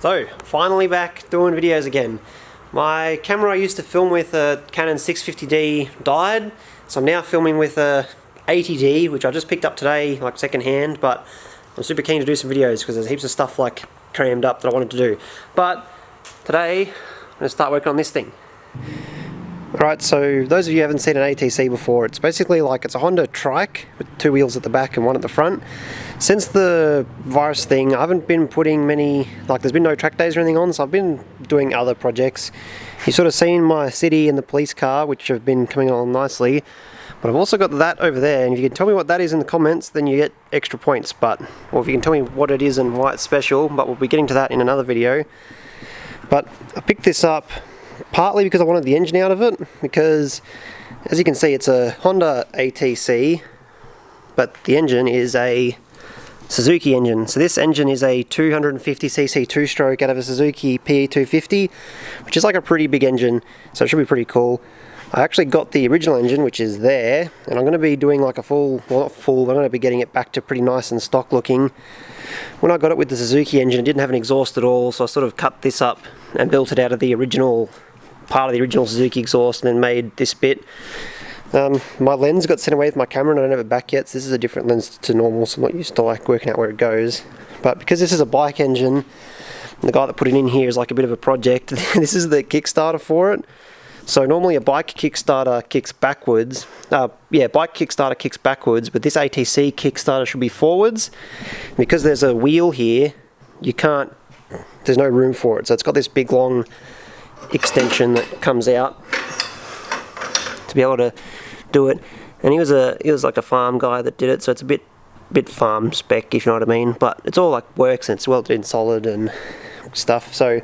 So, finally back doing videos again. My camera I used to film with, a Canon 650D, died, so I'm now filming with a 80D, which I just picked up today, like second hand, but I'm super keen to do some videos because there's heaps of stuff like crammed up that I wanted to do. But today, I'm going to start working on this thing. Alright, so those of you who haven't seen an ATC before, it's basically like it's a Honda Trike with two wheels at the back and one at the front. Since the virus thing, I haven't been putting many, like there's been no track days or anything on, so I've been doing other projects. You've sort of seen my city and the police car, which have been coming along nicely, but I've also got that over there, and if you can tell me what that is in the comments, then you get extra points, or if you can tell me what it is and why it's special, but we'll be getting to that in another video. But I picked this up partly because I wanted the engine out of it, because as you can see it's a Honda ATC, but the engine is a Suzuki engine. So this engine is a 250cc two-stroke out of a Suzuki PE250, which is like a pretty big engine, so it should be pretty cool. I actually got the original engine, which is there, and I'm going to be doing like a full, well not full, but I'm going to be getting it back to pretty nice and stock looking. When I got it with the Suzuki engine, it didn't have an exhaust at all, so I sort of cut this up and built it out of the original, part of the original Suzuki exhaust, and then made this bit. My lens got sent away with my camera and I don't have it back yet, so this is a different lens to normal, so I'm not used to like working out where it goes. But because this is a bike engine, and the guy that put it in here is like a bit of a project, this is the Kickstarter for it. So normally a bike Kickstarter kicks backwards, bike Kickstarter kicks backwards, but this ATC Kickstarter should be forwards. Because there's a wheel here, there's no room for it, so it's got this big long extension that comes out to be able to do it. And he was like a farm guy that did it, so it's a bit farm spec, if you know what I mean, but it's all like works and it's welded in solid and stuff. So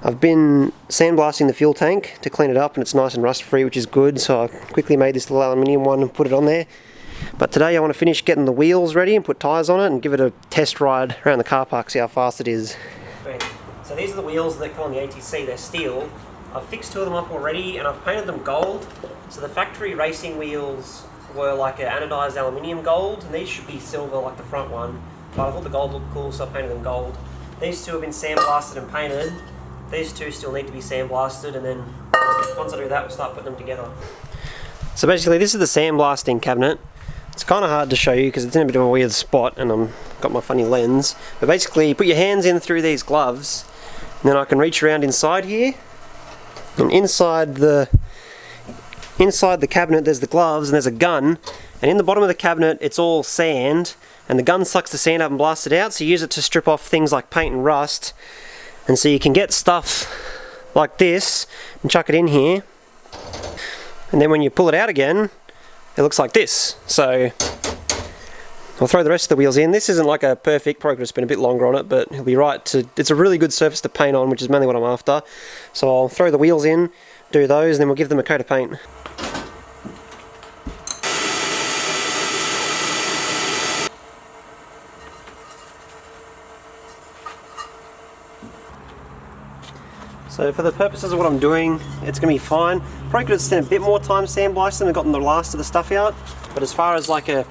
I've been sandblasting the fuel tank to clean it up, and it's nice and rust free, which is good, so I quickly made this little aluminium one and put it on there. But today I want to finish getting the wheels ready and put tyres on it and give it a test ride around the car park, see how fast it is. So these are the wheels that come on the ATC, they're steel. I've fixed two of them up already and I've painted them gold. So the factory racing wheels were like an anodized aluminium gold, and these should be silver like the front one, but I thought the gold looked cool, so I painted them gold. These two have been sandblasted and painted. These two still need to be sandblasted, and then once I do that we'll start putting them together. So basically this is the sandblasting cabinet. It's kind of hard to show you because it's in a bit of a weird spot and I've got my funny lens. But basically you put your hands in through these gloves, and then I can reach around inside here, and inside the cabinet there's the gloves and there's a gun, and in the bottom of the cabinet it's all sand, and the gun sucks the sand up and blasts it out, so you use it to strip off things like paint and rust. And so you can get stuff like this and chuck it in here, and then when you pull it out again it looks like this. So I'll throw the rest of the wheels in. This isn't like a perfect, probably could have spent a bit longer on it, but it'll be right to, it's a really good surface to paint on, which is mainly what I'm after. So I'll throw the wheels in, do those, and then we'll give them a coat of paint. So for the purposes of what I'm doing, it's going to be fine. Probably could have spent a bit more time sandblasting and gotten the last of the stuff out, but as far as like a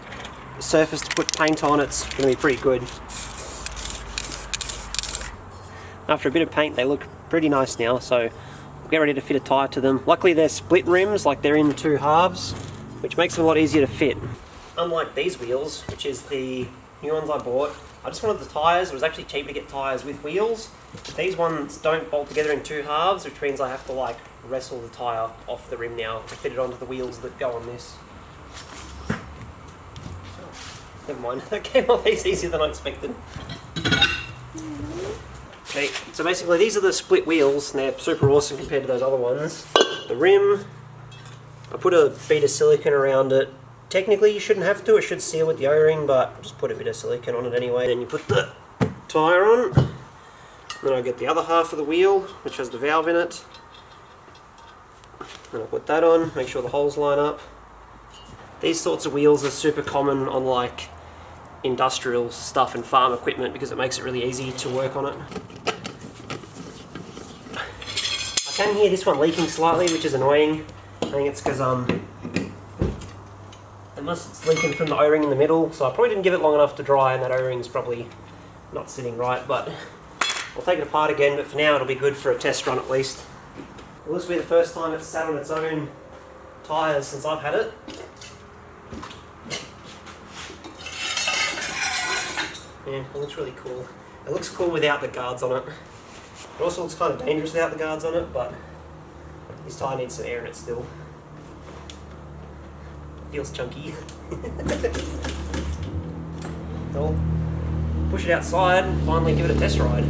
surface to put paint on, it's going to be pretty good. After a bit of paint they look pretty nice now, so we'll get ready to fit a tyre to them. Luckily they're split rims, like they're in two halves, which makes them a lot easier to fit. Unlike these wheels, which is the new ones I bought, I just wanted the tyres. It was actually cheap to get tyres with wheels. These ones don't bolt together in two halves, which means I have to like wrestle the tyre off the rim now to fit it onto the wheels that go on this. Never mind, that came off easier than I expected. Okay, so basically these are the split wheels, and they're super awesome compared to those other ones. The rim, I put a bead of silicone around it. Technically you shouldn't have to, it should seal with the O-ring, but just put a bit of silicone on it anyway. Then you put the tyre on. Then I get the other half of the wheel, which has the valve in it. Then I put that on, make sure the holes line up. These sorts of wheels are super common on like industrial stuff and farm equipment because it makes it really easy to work on it. I can hear this one leaking slightly, which is annoying. I think it's because unless it's leaking from the O-ring in the middle, so I probably didn't give it long enough to dry, and that O-ring's probably not sitting right, but I'll take it apart again, but for now it'll be good for a test run at least. Well, this will be the first time it's sat on its own tyres since I've had it. Yeah, it looks really cool. It looks cool without the guards on it. It also looks kind of dangerous without the guards on it, but this tyre needs some air in it still. It feels chunky. So I'll push it outside and finally give it a test ride.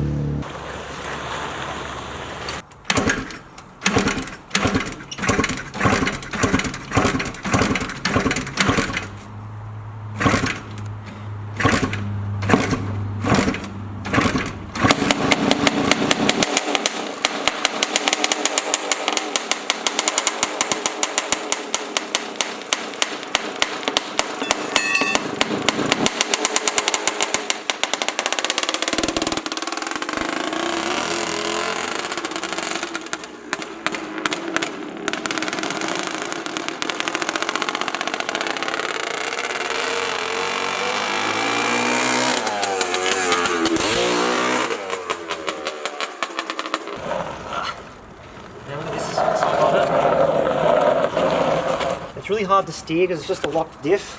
It's really hard to steer because it's just a locked diff,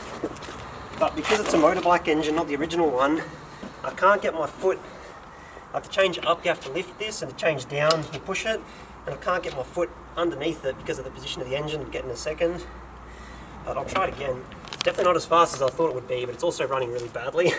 but because it's a motorbike engine, not the original one, I can't get my foot. I have to change up, you have to lift this, and to change down you push it, and I can't get my foot underneath it because of the position of the engine. We'll get in a second, but I'll try it again. It's definitely not as fast as I thought it would be, but it's also running really badly.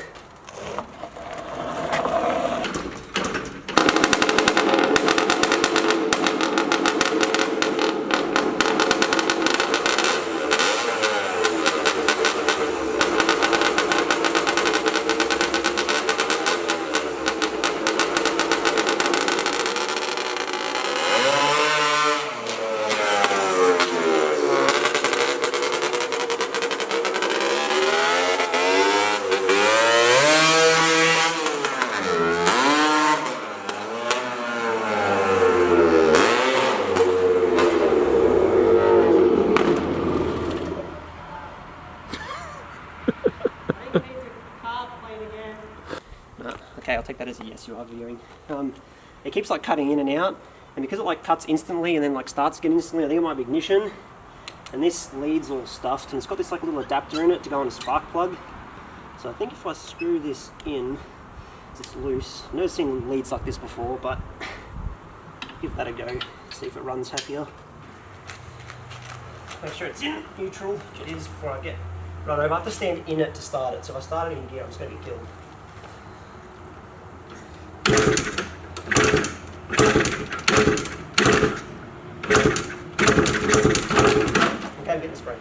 Okay, I'll take that as a yes, you are viewing. It keeps like cutting in and out, and because it like cuts instantly and then like starts again instantly, I think it might be ignition. And this lead's all stuffed, and it's got this like little adapter in it to go on a spark plug. So I think if I screw this in, it's loose. I've never seen leads like this before, but give that a go, see if it runs happier. Make sure it's in neutral, which it is before I get run over. I have to stand in it to start it, so if I start it in gear, I'm just going to get killed. Okay, I'm getting this brake.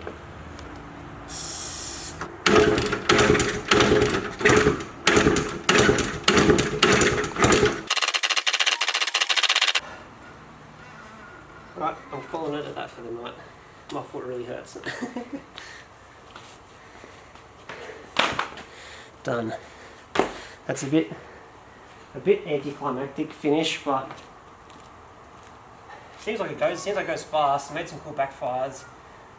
Right, I'm calling it at that for the night. My foot really hurts. Done. That's a bit anticlimactic finish, but seems like it goes fast. Made some cool backfires.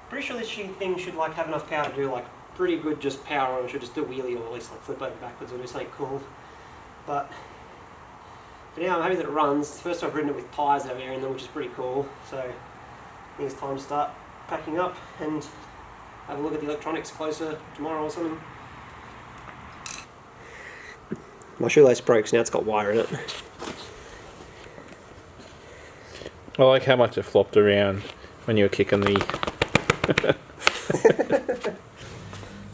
Pretty sure this thing should like have enough power to do like pretty good just power on it. Should just do a wheelie or at least like flip over backwards or do something cool. But for now I'm happy that it runs. It's the first time I've ridden it with tyres that have air in them, which is pretty cool. So I think it's time to start packing up and have a look at the electronics closer tomorrow or something. My shoelace broke, so now it's got wire in it. I like how much it flopped around when you were kicking the...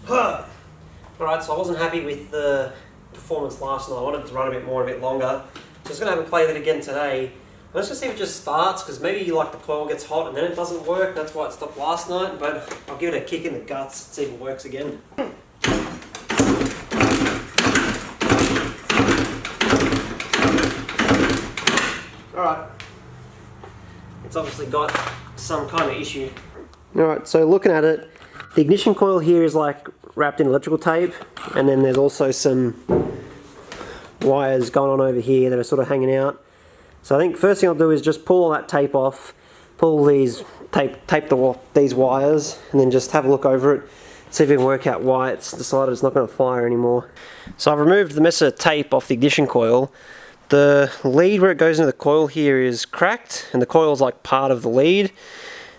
Alright, so I wasn't happy with the performance last night. I wanted to run a bit more, a bit longer. So I'm just going to have a play with it again today. I'm just going to see if it just starts, because maybe like the coil gets hot and then it doesn't work. That's why it stopped last night, but I'll give it a kick in the guts, see if it works again. Alright, it's obviously got some kind of issue. Alright, so looking at it, the ignition coil here is like wrapped in electrical tape, and then there's also some wires going on over here that are sort of hanging out. So I think first thing I'll do is just pull all that tape off, pull these, tape these wires, and then just have a look over it, see if we can work out why it's decided it's not going to fire anymore. So I've removed the mess of tape off the ignition coil. The lead where it goes into the coil here is cracked, and the coil's like part of the lead,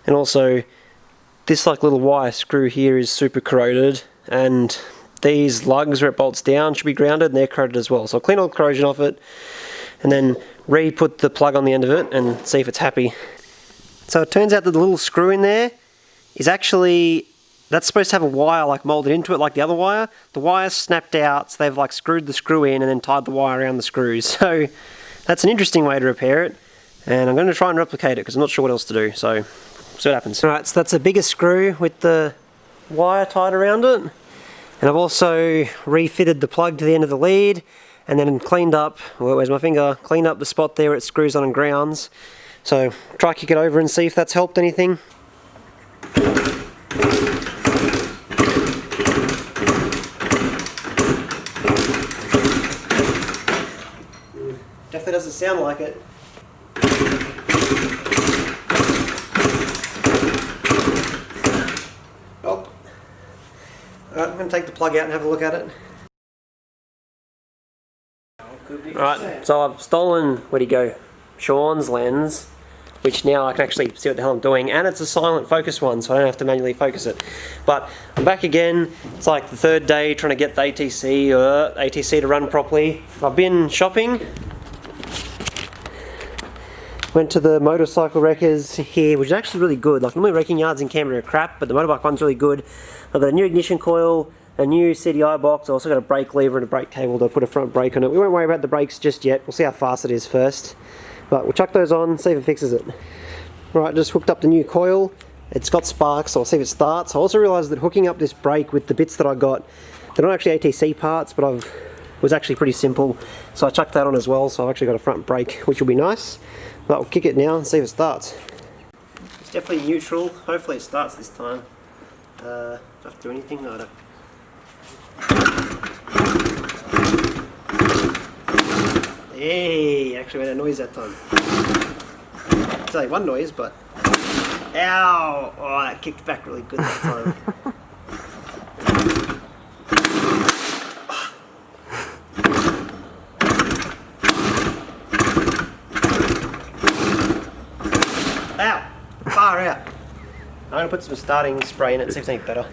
and also this like little wire screw here is super corroded, and these lugs where it bolts down should be grounded and they're corroded as well. So I'll clean all the corrosion off it and then re-put the plug on the end of it and see if it's happy. So it turns out that the little screw in there is actually, that's supposed to have a wire like molded into it like the other wire. The wire's snapped out, so they've like screwed the screw in and then tied the wire around the screws. So that's an interesting way to repair it, and I'm going to try and replicate it because I'm not sure what else to do, so see what happens. Alright, so that's a bigger screw with the wire tied around it, and I've also refitted the plug to the end of the lead and then cleaned up, well, where's my finger, cleaned up the spot there where it screws on and grounds. So try kick it over and see if that's helped anything. Definitely doesn't sound like it. Oh. Alright, I'm going to take the plug out and have a look at it. Alright, so I've stolen, where'd he go? Sean's lens, which now I can actually see what the hell I'm doing, and it's a silent focus one, so I don't have to manually focus it. But I'm back again. It's like the third day trying to get the ATC to run properly. I've been shopping. Went to the motorcycle wreckers here, which is actually really good. Like, normally wrecking yards in Canberra are crap, but the motorbike one's really good. I've got a new ignition coil, a new CDI box. I also got a brake lever and a brake cable to put a front brake on it. We won't worry about the brakes just yet. We'll see how fast it is first. But we'll chuck those on, see if it fixes it. Right, just hooked up the new coil. It's got sparks, so I'll see if it starts. I also realised that hooking up this brake with the bits that I got, they're not actually ATC parts, but it was actually pretty simple. So I chucked that on as well, so I've actually got a front brake, which will be nice. But we'll kick it now and see if it starts. It's definitely neutral. Hopefully it starts this time. Do I have to do anything? No, I don't. Hey, actually made a noise that time. It's only one noise, but... Ow! Oh, that kicked back really good that time. Ow! Far out. I'm going to put some starting spray in it and see if it's any better.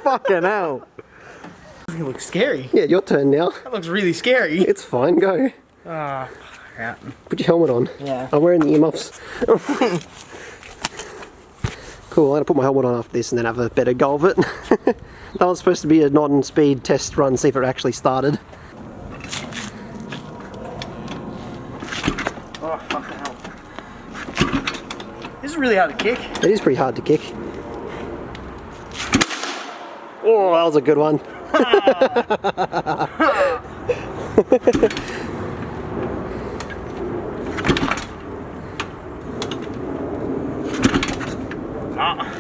Fucking hell. It looks scary. Yeah, your turn now. That looks really scary. It's fine, go. Yeah. Put your helmet on. Yeah. I'm wearing the earmuffs. Cool, I'm going to put my helmet on after this and then have a better go of it. That was supposed to be a non-speed test run, see if it actually started. Oh, fuck the hell. This is really hard to kick. It is pretty hard to kick. Oh, that was a good one.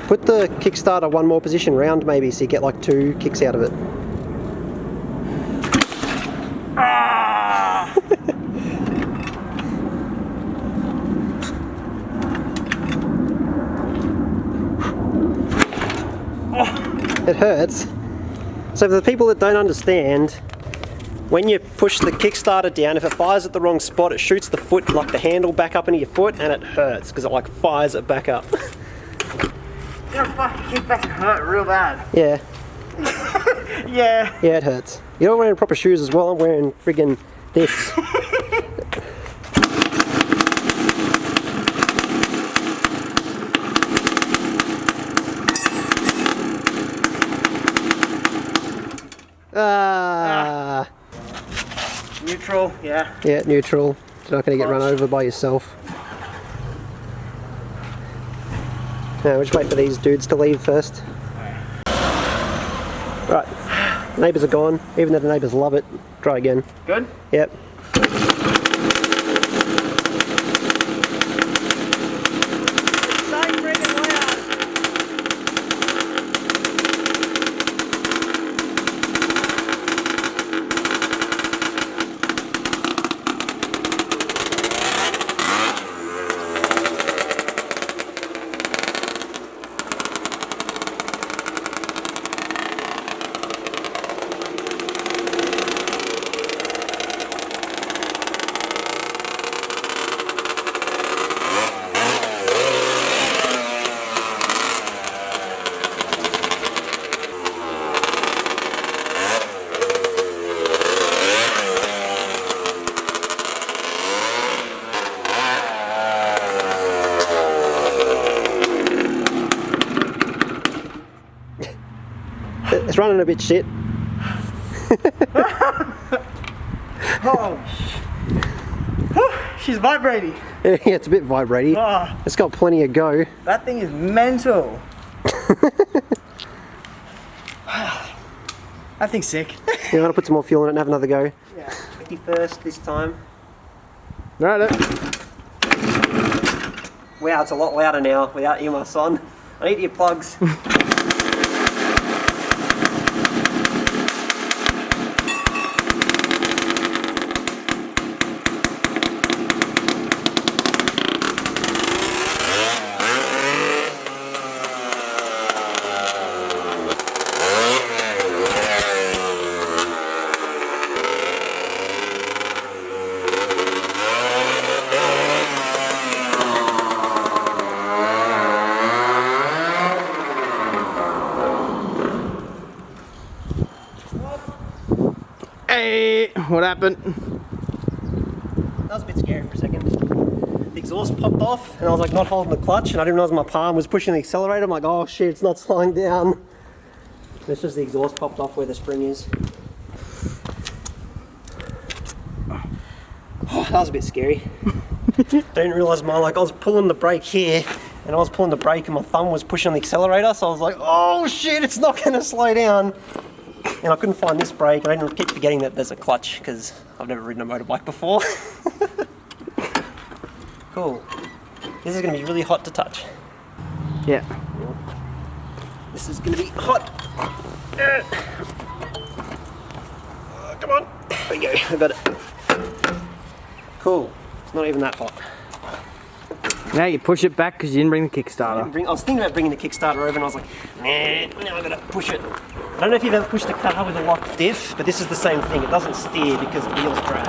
Put the Kickstarter one more position round maybe so you get like 2 kicks out of it. It hurts. So for the people that don't understand, when you push the Kickstarter down, if it fires at the wrong spot, it shoots the foot, like the handle, back up into your foot, and it hurts because it like fires it back up. Your fucking kickbacks hurt real bad. Yeah. Yeah. Yeah, it hurts. You're not wearing proper shoes as well. I'm wearing friggin' this. Neutral, yeah. Yeah, neutral. You're not going to get run over by yourself. No, we'll just wait for these dudes to leave first. Right, neighbours are gone. Even though the neighbours love it. Try again. Good? Yep. It's running a bit shit. Oh, she's vibrating. Yeah, it's a bit vibrating. Oh, It's got plenty of go. that thing is mental. That thing's sick. You want to put some more fuel in it and have another go? Yeah. 51st this time. Right. Wow, it's a lot louder now without you, my son. I need your plugs. Hey, what happened? That was a bit scary for a second. The exhaust popped off and I was like not holding the clutch and I didn't realize my palm was pushing the accelerator. I'm like, oh shit, it's not slowing down. And it's just the exhaust popped off where the spring is. Oh, that was a bit scary. I didn't realize I was pulling the brake here and I was pulling the brake and my thumb was pushing the accelerator, so I was like, oh shit, it's not gonna slow down. And I couldn't find this brake, and I didn't keep forgetting that there's a clutch because I've never ridden a motorbike before. Cool. This is going to be really hot to touch. Yeah. This is going to be hot. Come on. There we go. I got it. Cool. It's not even that hot. Now you push it back because you didn't bring the Kickstarter. I was thinking about bringing the Kickstarter over and I was like, nah, now I've got to push it. I don't know if you've ever pushed a car with a locked diff, but this is the same thing. It doesn't steer because the wheels drag.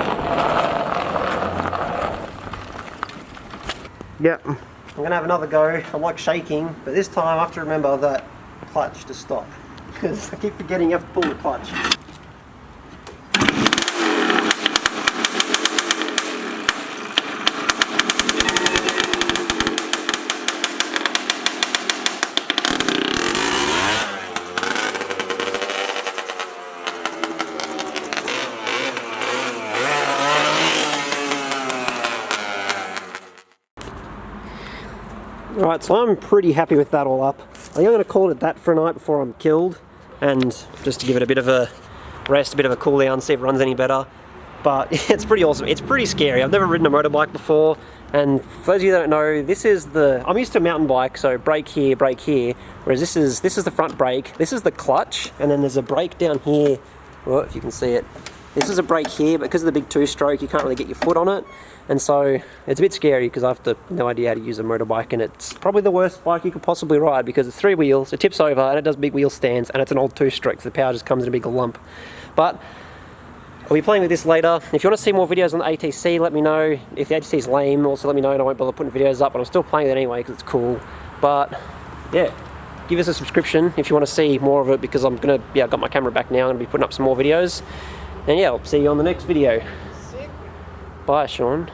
Yep. I'm going to have another go. I'm like shaking, but this time I have to remember that clutch to stop. Because I keep forgetting you have to pull the clutch. Alright, so I'm pretty happy with that all up. I think I'm going to call it that for a night before I'm killed, and just to give it a bit of a rest, a bit of a cool down, see if it runs any better. But it's pretty awesome. It's pretty scary. I've never ridden a motorbike before, and for those of you that don't know, this is I'm used to a mountain bike, so brake here, whereas this is the front brake, this is the clutch, and then there's a brake down here, well, if you can see it. This is a brake here, but because of the big two-stroke, you can't really get your foot on it. And so it's a bit scary because I have no idea how to use a motorbike, and it's probably the worst bike you could possibly ride because it's 3 wheels, it tips over, and it does big wheel stands, and it's an old two-stroke, so the power just comes in a big lump. But I'll be playing with this later. If you want to see more videos on the ATC, let me know. If the ATC is lame, also let me know and I won't bother putting videos up, but I'm still playing it anyway because it's cool. But yeah, give us a subscription if you want to see more of it, because I'm gonna, yeah, I've got my camera back now, I'm gonna be putting up some more videos. And yeah, I'll see you on the next video. Bye, Sean.